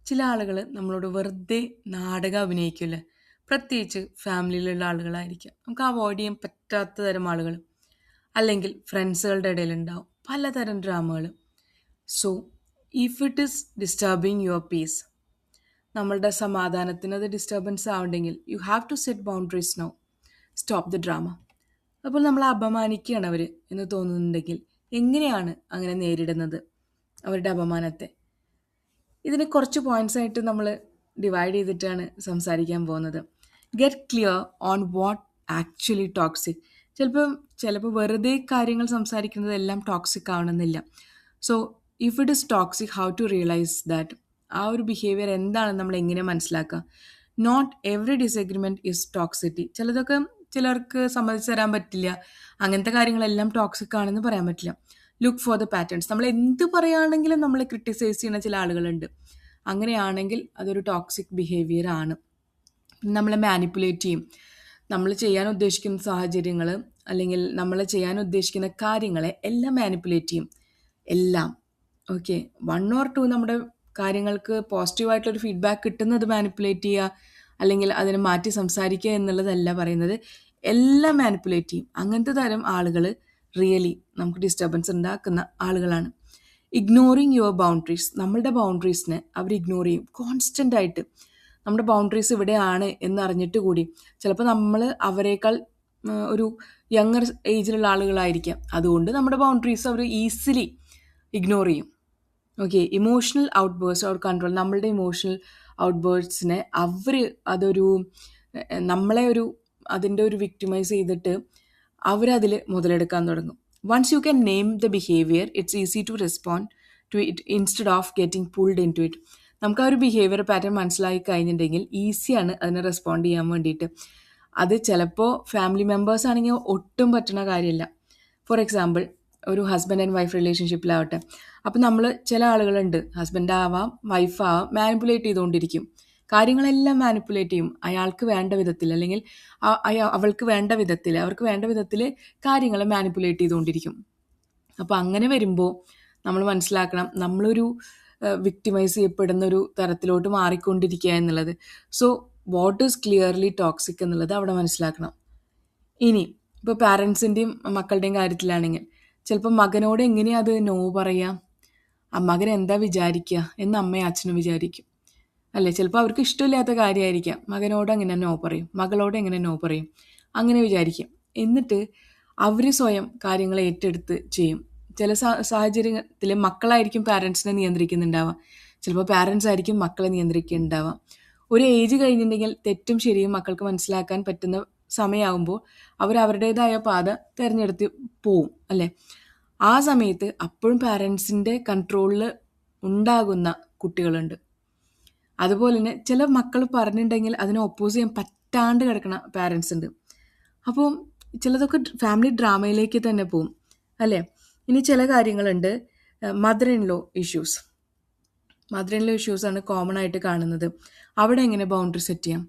ചില ആളുകൾ നമ്മളോട് വെറുതെ നാടകം അഭിനയിക്കില്ലേ, പ്രത്യേകിച്ച് ഫാമിലിയിലുള്ള ആളുകളായിരിക്കാം, നമുക്ക് അവോയ്ഡ് ചെയ്യാൻ പറ്റാത്ത തരം ആളുകൾ, അല്ലെങ്കിൽ ഫ്രണ്ട്സുകളുടെ ഇടയിലുണ്ടാവും പലതരം ഡ്രാമകൾ. So if it is disturbing your peace, നമ്മളുടെ സമാധാനത്തിന് അത് ഡിസ്റ്റർബൻസ് ആവുണ്ടെങ്കിൽ you have to set boundaries no. Stop the drama. അപ്പോൾ നമ്മൾ അപമാനിക്കുകയാണ് അവർ എന്ന് തോന്നുന്നുണ്ടെങ്കിൽ എങ്ങനെയാണ് അങ്ങനെ നേരിടുന്നത് അവരുടെ അപമാനത്തെ? ഇതിന് കുറച്ച് പോയിന്റ്സ് ആയിട്ട് നമ്മൾ ഡിവൈഡ് ചെയ്തിട്ടാണ് സംസാരിക്കാൻ പോകുന്നത്. Get clear on what actually toxic. ചിലപ്പോൾ ചിലപ്പോൾ വെറുതെ കാര്യങ്ങൾ സംസാരിക്കുന്നതെല്ലാം ടോക്സിക് ആവണമെന്നില്ല. So if it is toxic, how to realise that? ആ ഒരു ബിഹേവിയർ എന്താണെന്ന് നമ്മൾ എങ്ങനെ മനസ്സിലാക്കുക? Not every disagreement is toxicity. ചിലതൊക്കെ ചിലർക്ക് സമ്മതിച്ചു തരാൻ പറ്റില്ല, അങ്ങനത്തെ കാര്യങ്ങളെല്ലാം ടോക്സിക് ആണെന്ന് പറയാൻ പറ്റില്ല. Look for the patterns. നമ്മൾ എന്ത് പറയുകയാണെങ്കിലും നമ്മളെ ക്രിട്ടിസൈസ് ചെയ്യുന്ന ചില ആളുകളുണ്ട്. അങ്ങനെയാണെങ്കിൽ അതൊരു ടോക്സിക് ബിഹേവിയർ ആണ്. നമ്മളെ മാനിപ്പുലേറ്റ് ചെയ്യും. നമ്മൾ ചെയ്യാൻ ഉദ്ദേശിക്കുന്ന സാഹചര്യങ്ങൾ, അല്ലെങ്കിൽ നമ്മൾ ചെയ്യാൻ ഉദ്ദേശിക്കുന്ന കാര്യങ്ങളെ എല്ലാം മാനിപ്പുലേറ്റ് ചെയ്യും. എല്ലാം ഓക്കെ, 1 or 2 നമ്മുടെ കാര്യങ്ങൾക്ക് പോസിറ്റീവായിട്ടൊരു ഫീഡ്ബാക്ക് കിട്ടുന്നത് മാനിപ്പുലേറ്റ് ചെയ്യുക, അല്ലെങ്കിൽ അതിനെ മാറ്റി സംസാരിക്കുക എന്നുള്ളതല്ല പറയുന്നത്. എല്ലാം മാനിപ്പുലേറ്റ് ചെയ്യും. അങ്ങനത്തെ തരം ആളുകൾ റിയലി നമുക്ക് ഡിസ്റ്റർബൻസ് ഉണ്ടാക്കുന്ന ആളുകളാണ്. Ignoring your boundaries. നമ്മളുടെ ബൗണ്ടറീസിനെ അവർ ഇഗ്നോർ ചെയ്യും കോൺസ്റ്റൻ്റ് ആയിട്ട്. നമ്മുടെ ബൗണ്ടറീസ് ഇവിടെയാണ് എന്നറിഞ്ഞിട്ട് കൂടി ചിലപ്പോൾ നമ്മൾ അവരെക്കാൾ ഒരു യങ്ങർ ഏജിലുള്ള ആളുകളായിരിക്കാം. അതുകൊണ്ട് നമ്മുടെ ബൗണ്ടറീസ് അവർ ഈസിലി ഇഗ്നോർ ചെയ്യും. Okay, emotional outbursts or control. നമ്മളുടെ ഇമോഷണൽ ഔട്ട്ബേഴ്സിനെ അവർ അതൊരു നമ്മളെ അതിൻ്റെ ഒരു വിക്ടിമൈസ് ചെയ്തിട്ട് അവരതിൽ മുതലെടുക്കാൻ തുടങ്ങും. Once you can name the behaviour, it's easy to respond to it instead of getting pulled in to it. നമുക്ക് ആ ഒരു ബിഹേവിയർ പാറ്റേൺ മനസ്സിലായി കഴിഞ്ഞിട്ടുണ്ടെങ്കിൽ ഈസിയാണ് അതിനെ റെസ്പോണ്ട് ചെയ്യാൻ വേണ്ടിയിട്ട്. അത് ചിലപ്പോൾ ഫാമിലി മെമ്പേഴ്സ് ആണെങ്കിൽ ഒട്ടും പറ്റുന്ന കാര്യമില്ല. ഫോർ എക്സാമ്പിൾ, ഒരു ഹസ്ബൻഡ് ആൻഡ് വൈഫ് റിലേഷൻഷിപ്പിലാവട്ടെ, അപ്പോൾ നമ്മൾ ചില ആളുകളുണ്ട്, ഹസ്ബൻഡ് ആവാം വൈഫാവാം, മാനിപ്പുലേറ്റ് ചെയ്തുകൊണ്ടിരിക്കും. കാര്യങ്ങളെല്ലാം മാനിപ്പുലേറ്റ് ചെയ്യും അയാൾക്ക് വേണ്ട വിധത്തിൽ, അല്ലെങ്കിൽ അവൾക്ക് വേണ്ട വിധത്തിൽ, അവർക്ക് വേണ്ട വിധത്തിൽ കാര്യങ്ങൾ മാനിപ്പുലേറ്റ് ചെയ്തുകൊണ്ടിരിക്കും. അപ്പോൾ അങ്ങനെ വരുമ്പോൾ നമ്മൾ മനസ്സിലാക്കണം, നമ്മളൊരു വിക്ടിമൈസ് ചെയ്യപ്പെടുന്ന ഒരു തരത്തിലോട്ട് മാറിക്കൊണ്ടിരിക്കുക എന്നുള്ളത്. So what is clearly toxic എന്നുള്ളത് അവിടെ മനസ്സിലാക്കണം. ഇനി ഇപ്പോൾ പാരൻസിൻ്റെയും മക്കളുടെയും കാര്യത്തിലാണെങ്കിൽ ചിലപ്പോൾ മകനോട് എങ്ങനെയാണ് അത് നോ പറയാം, ആ മകൻ എന്താ വിചാരിക്കുക എന്ന് അമ്മയും അച്ഛനും വിചാരിക്കും അല്ലേ? ചിലപ്പോൾ അവർക്ക് ഇഷ്ടമില്ലാത്ത കാര്യമായിരിക്കാം, മകനോട് എങ്ങനെ നോ പറയും, മകളോട് എങ്ങനെ നോ പറയും, അങ്ങനെ വിചാരിക്കും. എന്നിട്ട് അവർ സ്വയം കാര്യങ്ങൾ ഏറ്റെടുത്ത് ചെയ്യും. ചില സാഹചര്യത്തിൽ മക്കളായിരിക്കും പാരൻസിനെ നിയന്ത്രിക്കുന്നുണ്ടാവാം, ചിലപ്പോൾ പാരൻസ് ആയിരിക്കും മക്കളെ നിയന്ത്രിക്കുന്നുണ്ടാവാം. ഒരു ഏജ് കഴിഞ്ഞിട്ടുണ്ടെങ്കിൽ തെറ്റും ശരിയും മക്കൾക്ക് മനസ്സിലാക്കാൻ പറ്റുന്ന സമയമാകുമ്പോൾ അവർ അവരുടേതായ പാത തിരഞ്ഞെടുത്ത് പോവും അല്ലേ? ആ സമയത്ത് അപ്പോഴും പാരൻസിൻ്റെ കൺട്രോളിൽ ഉണ്ടാകുന്ന കുട്ടികളുണ്ട്. അതുപോലെ തന്നെ ചില മക്കൾ പറഞ്ഞിട്ടുണ്ടെങ്കിൽ അതിനെ ഒപ്പോസ് ചെയ്യാൻ പറ്റാണ്ട് കിടക്കുന്ന പാരൻസ് ഉണ്ട്. അപ്പോൾ ചിലതൊക്കെ ഫാമിലി ഡ്രാമയിലേക്ക് തന്നെ പോവും അല്ലേ? ഇനി ചില കാര്യങ്ങളുണ്ട്, mother in law issues. Mother in law ഇഷ്യൂസാണ് കോമൺ ആയിട്ട് കാണുന്നത്. അവിടെ എങ്ങനെ ബൗണ്ടറി സെറ്റ് ചെയ്യാം?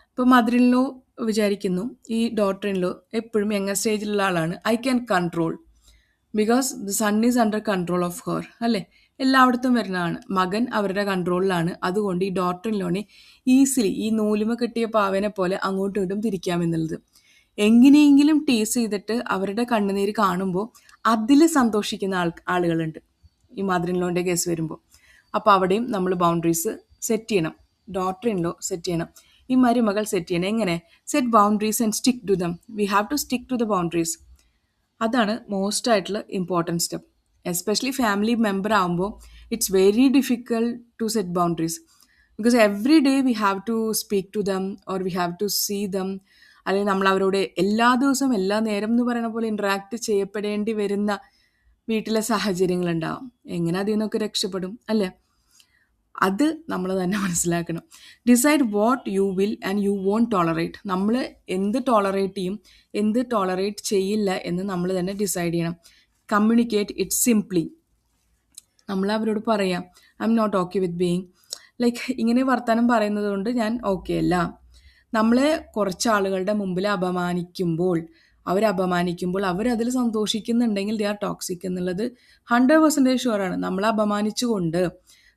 ഇപ്പോൾ മദർ ഇൻ ലോ വിചാരിക്കുന്നു ഈ ഡോട്ടർ ഇൻ ലോ എപ്പോഴും യങ്ങർ സ്റ്റേജിലുള്ള ആളാണ്, I can control because the son is under control of her അല്ലേ? എല്ലായിടത്തും വരുന്നതാണ്, മകൻ അവരുടെ കൺട്രോളിലാണ്, അതുകൊണ്ട് ഈ ഡോട്ടർ ഇൻ ലോനെ ഈസിലി ഈ നൂലുമ കിട്ടിയ പാവനെ പോലെ അങ്ങോട്ടും ഇങ്ങോട്ടും തിരിക്കാമെന്നുള്ളത്. എങ്ങനെയെങ്കിലും ടീസ് ചെയ്തിട്ട് അവരുടെ കണ്ണുനീര് കാണുമ്പോൾ അതിൽ സന്തോഷിക്കുന്ന ആളുകളുണ്ട് ഈ മദർ ഇൻ ലോൻ്റെ കേസ് വരുമ്പോൾ. അപ്പോൾ അവിടെയും നമ്മൾ ബൗണ്ടറീസ് സെറ്റ് ചെയ്യണം. ഡോട്ടർ ഇൻ ലോ സെറ്റ് ചെയ്യണം, ഈ മരുമകൾ സെറ്റ് ചെയ്യണം. എങ്ങനെ? Set boundaries and stick to them. We have to stick to the boundaries. അതാണ് മോസ്റ്റ് ആയിട്ടുള്ള important step. Especially family member ആകുമ്പോൾ it's very difficult to set boundaries because every day we have to speak to them or we have to see them. അല്ലെങ്കിൽ നമ്മൾ അവരോട് എല്ലാ ദിവസവും എല്ലാ നേരം എന്ന് പറയുന്ന പോലെ ഇൻട്രാക്ട് ചെയ്യപ്പെടേണ്ടി വരുന്ന വീട്ടിലെ സാഹചര്യങ്ങളുണ്ടാവും. എങ്ങനെ അതിൽ നിന്നൊക്കെ രക്ഷപ്പെടും അല്ലേ? അത് നമ്മൾ തന്നെ മനസ്സിലാക്കണം. Decide what you will and you won't tolerate. നമ്മൾ എന്ത് ടോളറേറ്റ് ചെയ്യും, എന്ത് ടോളറേറ്റ് ചെയ്യില്ല എന്ന് നമ്മൾ തന്നെ ഡിസൈഡ് ചെയ്യണം. Communicate it simply. നമ്മൾ അവരോട് പറയാം, I'm not okay with being like ഇങ്ങനെ വർത്തമാനം പറയുന്നത് കൊണ്ട് ഞാൻ ഓക്കെ അല്ല. നമ്മളെ കുറച്ച് ആളുകളുടെ മുമ്പിൽ അവരപമാനിക്കുമ്പോൾ അവരതിൽ സന്തോഷിക്കുന്നുണ്ടെങ്കിൽ ദേ ആർ ടോക്സിക് എന്നുള്ളത് 100% ഷുവറാണ്. നമ്മളെ അപമാനിച്ചുകൊണ്ട്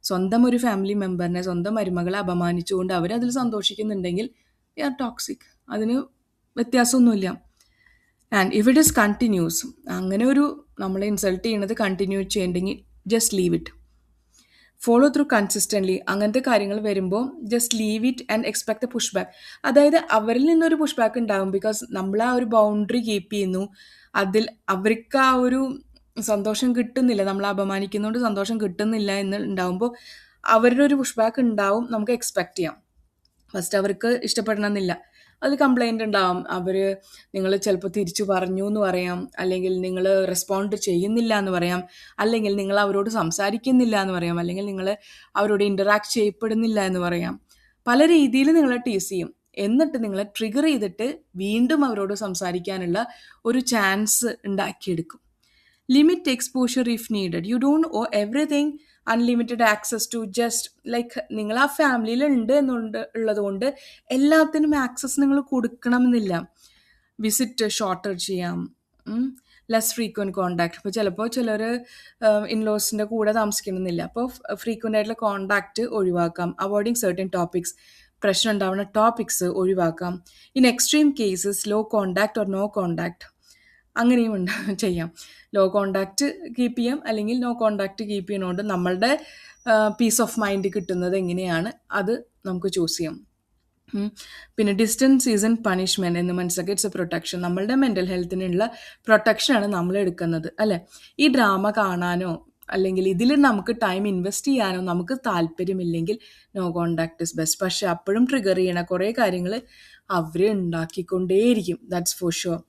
സ്വന്തം ഒരു ഫാമിലി മെമ്പറിനെ, സ്വന്തം മരുമകളെ അപമാനിച്ചുകൊണ്ട് അവരതിൽ സന്തോഷിക്കുന്നുണ്ടെങ്കിൽ ദേ ആർ ടോക്സിക്. അതിന് വ്യത്യാസമൊന്നുമില്ല. And if it is continues, അങ്ങനെ ഒരു നമ്മളെ ഇൻസൾട്ട് ചെയ്യണത് കണ്ടിന്യൂ ചെയ്യണ്ടെങ്കിൽ just leave it. Follow through consistently. അങ്ങനത്തെ കാര്യങ്ങൾ വരുമ്പോൾ just leave it and expect the push back. അതായത് അവരിൽ നിന്നൊരു പുഷ് ബാക്ക് ഉണ്ടാകും, ബിക്കോസ് നമ്മൾ ആ ഒരു ബൗണ്ടറി കീപ്പ് ചെയ്യുന്നു. അതിൽ അവർക്ക് ആ ഒരു സന്തോഷം കിട്ടുന്നില്ല, നമ്മൾ അപമാനിക്കുന്നതുകൊണ്ട് സന്തോഷം കിട്ടുന്നില്ല എന്ന് ഉണ്ടാകുമ്പോൾ അവരുടെ ഒരു പുഷ് ബാക്ക് ഉണ്ടാവും, നമുക്ക് എക്സ്പെക്ട് ചെയ്യാം. ഫസ്റ്റ് അവർക്ക് ഇഷ്ടപ്പെടണമെന്നില്ല, അതിൽ കംപ്ലൈൻറ്റ് ഉണ്ടാവും. അവർ നിങ്ങൾ ചിലപ്പോൾ തിരിച്ചു പറഞ്ഞു എന്ന് പറയാം, അല്ലെങ്കിൽ നിങ്ങൾ റെസ്പോണ്ട് ചെയ്യുന്നില്ല എന്ന് പറയാം, അല്ലെങ്കിൽ നിങ്ങൾ അവരോട് സംസാരിക്കുന്നില്ല എന്ന് പറയാം, അല്ലെങ്കിൽ നിങ്ങൾ അവരോട് ഇൻ്ററാക്ട് ചെയ്യപ്പെടുന്നില്ല എന്ന് പറയാം. പല രീതിയിൽ നിങ്ങളെ ടീസ് ചെയ്യും. എന്നിട്ട് നിങ്ങളെ ട്രിഗർ ചെയ്തിട്ട് വീണ്ടും അവരോട് സംസാരിക്കാനുള്ള ഒരു ചാൻസ് ഉണ്ടാക്കിയെടുക്കും. Limit exposure if needed. You don't owe everything unlimited access to just like നിങ്ങൾ ആ ഫാമിലിയിൽ ഉണ്ട് ഉള്ളത് കൊണ്ട് എല്ലാത്തിനും ആക്സസ് നിങ്ങൾ കൊടുക്കണമെന്നില്ല. വിസിറ്റ് ഷോർട്ടർ ചെയ്യാം, ലെസ് ഫ്രീക്വൻറ്റ് കോണ്ടാക്ട്. ഇപ്പോൾ ചിലപ്പോൾ ചിലർ ഇൻലോസിൻ്റെ കൂടെ താമസിക്കണമെന്നില്ല, അപ്പോൾ ഫ്രീക്വൻ്റ് ആയിട്ടുള്ള കോണ്ടാക്റ്റ് ഒഴിവാക്കാം. അവോയ്ഡിങ് സർട്ടൻ ടോപ്പിക്സ്, പ്രശ്നം ഉണ്ടാവുന്ന ടോപ്പിക്സ് ഒഴിവാക്കാം. In extreme cases low contact or no contact, അങ്ങനെയും ചെയ്യാം. ലോ കോണ്ടാക്റ്റ് കീപ്പ് ചെയ്യാം, അല്ലെങ്കിൽ നോ കോണ്ടാക്റ്റ് കീപ്പ് ചെയ്യുന്നതുകൊണ്ട് നമ്മളുടെ പീസ് ഓഫ് മൈൻഡ് കിട്ടുന്നത് എങ്ങനെയാണ് അത് നമുക്ക് ചൂസ് ചെയ്യാം. പിന്നെ ഡിസ്റ്റൻസ് ഈസ് ഇൻ പണിഷ്മെൻറ്റ് എന്ന് മനസ്സിലാക്കി ഇറ്റ്സ് എ പ്രൊട്ടക്ഷൻ. നമ്മളുടെ മെൻ്റൽ ഹെൽത്തിനുള്ള പ്രൊട്ടക്ഷനാണ് നമ്മൾ എടുക്കുന്നത്, അല്ലേ? ഈ ഡ്രാമ കാണാനോ അല്ലെങ്കിൽ ഇതിൽ നമുക്ക് ടൈം ഇൻവെസ്റ്റ് ചെയ്യാനോ നമുക്ക് താല്പര്യമില്ലെങ്കിൽ നോ കോണ്ടാക്ട് ഇസ് ബെസ്റ്റ്. പക്ഷെ അപ്പോഴും ട്രിഗർ ചെയ്യണ കുറേ കാര്യങ്ങൾ അവർ ഉണ്ടാക്കിക്കൊണ്ടേയിരിക്കും, ദാറ്റ്സ് ഫോർ ഷുവർ.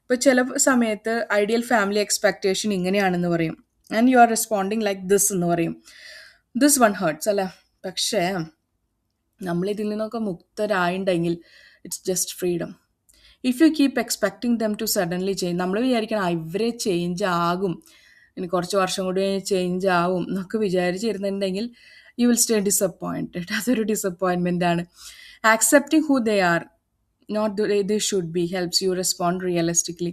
ഇപ്പോൾ ചില സമയത്ത് ഐഡിയൽ ഫാമിലി എക്സ്പെക്റ്റേഷൻ ഇങ്ങനെയാണെന്ന് പറയും, and you are responding like this എന്ന് പറയും. ദിസ് വൺ ഹേർട്സ്, അല്ലേ? പക്ഷേ നമ്മളിതിൽ നിന്നൊക്കെ മുക്തരായിട്ടുണ്ടെങ്കിൽ it's just freedom. If you keep expecting them to suddenly change, നമ്മൾ വിചാരിക്കണം ഇവരെ ചേഞ്ച് ആകും, ഇനി കുറച്ച് വർഷം കൂടി ചേഞ്ച് ആവും എന്നൊക്കെ വിചാരിച്ചിരുന്നുണ്ടെങ്കിൽ യു വിൽ സ്റ്റേ ഡിസപ്പോയിൻറ്റഡ്. അതൊരു ഡിസപ്പോയിൻമെൻ്റ് ആണ്. Accepting who they are not they should be helps you respond realistically.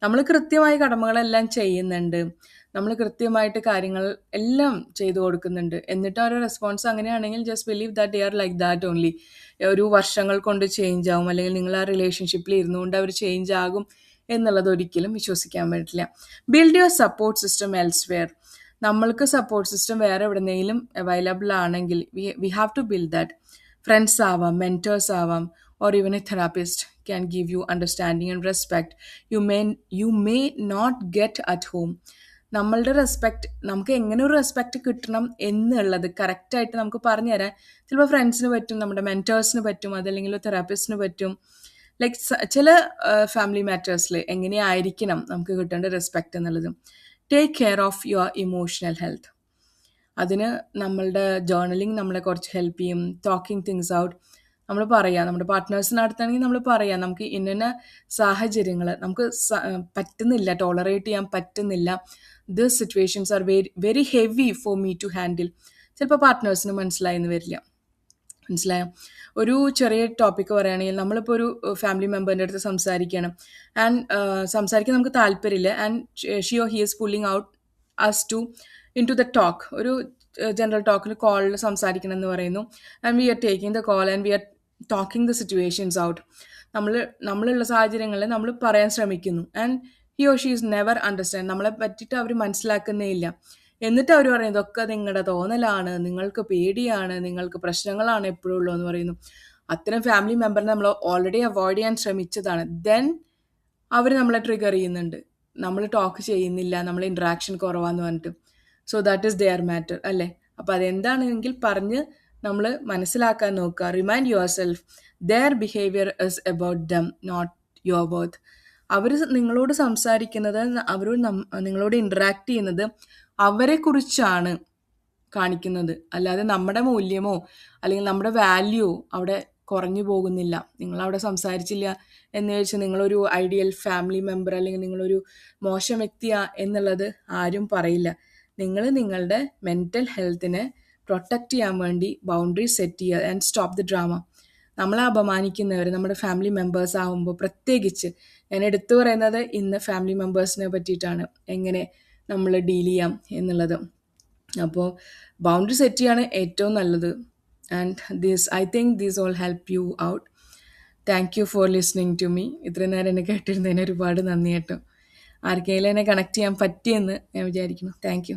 നമ്മൾ കൃത്യമായി കടമകളെല്ലാം ചെയ്യുന്നുണ്ട്, നമ്മൾ കൃത്യമായിട്ട് കാര്യങ്ങൾ എല്ലാം ചെയ്തു കൊടുക്കുന്നുണ്ട്, എന്നിട്ട് അവരുടെ റെസ്പോൺസ് അങ്ങനെയാണെങ്കിൽ just believe that they are like that only. ഒരു വർഷങ്ങൾ കൊണ്ട് ചേഞ്ച് ആവും, അല്ലെങ്കിൽ നിങ്ങൾ ആ റിലേഷൻഷിപ്പിൽ ഇരുന്നുകൊണ്ട് അവർ ചേഞ്ച് ആകും എന്നുള്ളത് ഒരിക്കലും വിശ്വസിക്കാൻ പറ്റില്ല. Build your support system elsewhere. നമ്മൾക്ക് സപ്പോർട്ട് സിസ്റ്റം വേറെ എവിടെയെങ്കിലും അവൈലബിൾ ആണെങ്കിൽ we have to build that. Friends ആവാം, മെൻറ്റേഴ്സ് ആവാം, or even a therapist can give you understanding and respect you may not get at home. നമ്മളുടെ respect നമുക്ക് എങ്ങനെ ഒരു റെസ്പെക്റ്റ് കിട്ടണം എന്നുള്ളത് കറക്റ്റായിട്ട് നമുക്ക് പറഞ്ഞു തരാൻ ചിലപ്പോൾ ഫ്രണ്ട്സിന് പറ്റും, നമ്മുടെ മെൻറ്റേഴ്സിന് പറ്റും, അതല്ലെങ്കിൽ തെറാപ്പിസ്റ്റിന് പറ്റും. ലൈക്ക് ചില ഫാമിലി മാറ്റേഴ്സിൽ എങ്ങനെയായിരിക്കണം നമുക്ക് കിട്ടേണ്ട റെസ്പെക്റ്റ് എന്നുള്ളത്. Take care of your emotional health. അതിന് നമ്മളുടെ ജേർണലിങ് നമ്മളെ കുറച്ച് ഹെൽപ്പ് ചെയ്യും. ടോക്കിംഗ് തിങ്സ് ഔട്ട്, നമ്മൾ പറയാം, നമ്മുടെ പാർട്ട്നേഴ്സിൻ്റെ അടുത്താണെങ്കിൽ നമ്മൾ പറയാം നമുക്ക് ഇന്ന സാഹചര്യങ്ങൾ നമുക്ക് പറ്റുന്നില്ല, ടോളറേറ്റ് ചെയ്യാൻ പറ്റുന്നില്ല, this situations are very heavy for me to handle. ചിലപ്പോൾ പാർട്ട്നേഴ്സിന് മനസ്സിലായെന്ന് വരില്ല. മനസ്സിലായോ? ഒരു ചെറിയ ടോപ്പിക്ക് പറയുകയാണെങ്കിൽ നമ്മളിപ്പോൾ ഒരു ഫാമിലി മെമ്പറിൻ്റെ അടുത്ത് സംസാരിക്കണം, ആൻഡ് സംസാരിക്കാൻ നമുക്ക് താല്പര്യമില്ല, and she or he is pulling out us to in to the talk. ഒരു ജനറൽ ടോക്കിൽ കോളിൽ സംസാരിക്കണം എന്ന് പറയുന്നു, and we are taking the call and we are talking the situations out. നമ്മളുള്ള സാഹചര്യങ്ങളിൽ നമ്മൾ പറയാൻ ശ്രമിക്കുന്നു, and he or she is never understand. നമ്മളെ പറ്റിയിട്ട് അവർ മനസ്സിലാക്കുന്നേ ഇല്ല. എന്നിട്ട് അവർ പറയും ഇതൊക്കെ നിങ്ങളുടെ തോന്നലാണ്, നിങ്ങൾക്ക് പേടിയാണ്, നിങ്ങൾക്ക് പ്രശ്നങ്ങളാണ് എപ്പോഴും ഉള്ളൂ എന്ന് പറയുന്നു. അത്തരം ഫാമിലി മെമ്പറിനെ നമ്മൾ ഓൾറെഡി അവോയ്ഡ് ചെയ്യാൻ ശ്രമിച്ചതാണ്. ദെൻ അവർ നമ്മളെ ട്രിഗർ ചെയ്യുന്നുണ്ട്, നമ്മൾ ടോക്ക് ചെയ്യുന്നില്ല, നമ്മൾ ഇൻട്രാക്ഷൻ കുറവാന്ന് പറഞ്ഞിട്ട്. So that is their matter, അല്ലേ? അപ്പോൾ അതെന്താണെങ്കിൽ പറഞ്ഞ് നമ്മൾ മനസ്സിലാക്കാൻ നോക്കുക. Remind your self their behaviour is about them, not your worth. അവർ നിങ്ങളോട് സംസാരിക്കുന്നത്, അവരോട് നിങ്ങളോട് ഇൻട്രാക്ട് ചെയ്യുന്നത് അവരെക്കുറിച്ചാണ് കാണിക്കുന്നത്, അല്ലാതെ നമ്മുടെ മൂല്യമോ അല്ലെങ്കിൽ നമ്മുടെ വാല്യൂ അവിടെ കുറഞ്ഞു പോകുന്നില്ല. നിങ്ങളവിടെ സംസാരിച്ചില്ല എന്ന് വെച്ചാൽ നിങ്ങളൊരു ഐഡിയൽ ഫാമിലി മെമ്പർ അല്ലെങ്കിൽ നിങ്ങളൊരു മോശം വ്യക്തിയാ എന്നുള്ളത് ആരും പറയില്ല. നിങ്ങൾ നിങ്ങളുടെ മെൻ്റൽ ഹെൽത്തിനെ പ്രൊട്ടക്റ്റ് ചെയ്യാൻ വേണ്ടി ബൗണ്ടറി സെറ്റ് ചെയ്യുക ആൻഡ് സ്റ്റോപ്പ് ദി ഡ്രാമ. നമ്മളെ അപമാനിക്കുന്നവർ നമ്മുടെ ഫാമിലി മെമ്പേഴ്സ് ആകുമ്പോൾ പ്രത്യേകിച്ച് ഞാൻ എടുത്തു പറയുന്നത് ഇന്ന് ഫാമിലി മെമ്പേഴ്സിനെ പറ്റിയിട്ടാണ്, എങ്ങനെ നമ്മൾ ഡീൽ ചെയ്യാം എന്നുള്ളത്. അപ്പോൾ ബൗണ്ടറി സെറ്റ് ചെയ്യാണ് ഏറ്റവും നല്ലത്. And I think these all help you out. Thank you for listening to me. ഇത്രയും നേരം എന്നെ കേട്ടിരുന്നതിന് ഒരുപാട് നന്ദി കേട്ടോ. ആർക്കെങ്കിലും എന്നെ കണക്ട് ചെയ്യാൻ പറ്റിയെന്ന് ഞാൻ വിചാരിക്കുന്നു. Thank you.